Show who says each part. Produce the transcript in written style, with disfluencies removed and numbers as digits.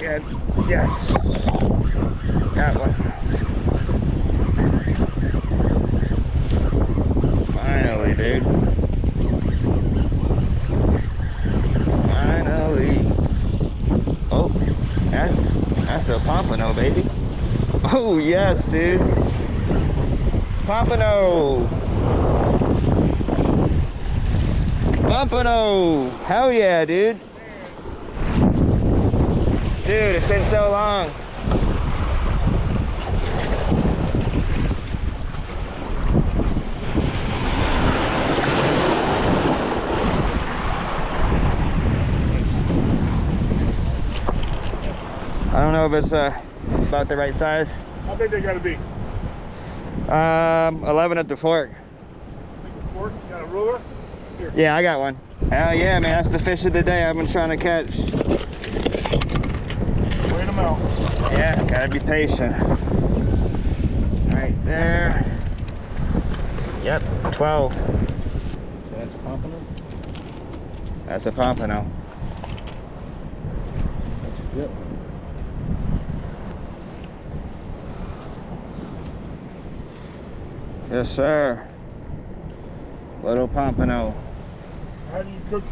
Speaker 1: And yes, got one. Finally, dude. Finally. Oh, that's a Pompano, baby. Oh yes, dude. Pompano. Pompano. Hell yeah, dude. Dude, it's been so long. I don't know if it's about the right size.
Speaker 2: How big they gotta be?
Speaker 1: 11 at the fork.
Speaker 2: Fork? You got a ruler? Here.
Speaker 1: Yeah, I got one. Hell yeah, man, that's the fish of the day I've been trying to catch.
Speaker 2: Wait them out.
Speaker 1: Yeah, gotta be patient. Right there. Yep, 12.
Speaker 2: So that's a Pompano?
Speaker 1: That's a Pompano.
Speaker 2: That's a good one.
Speaker 1: Yes, sir. Little Pompano.
Speaker 2: How do you cook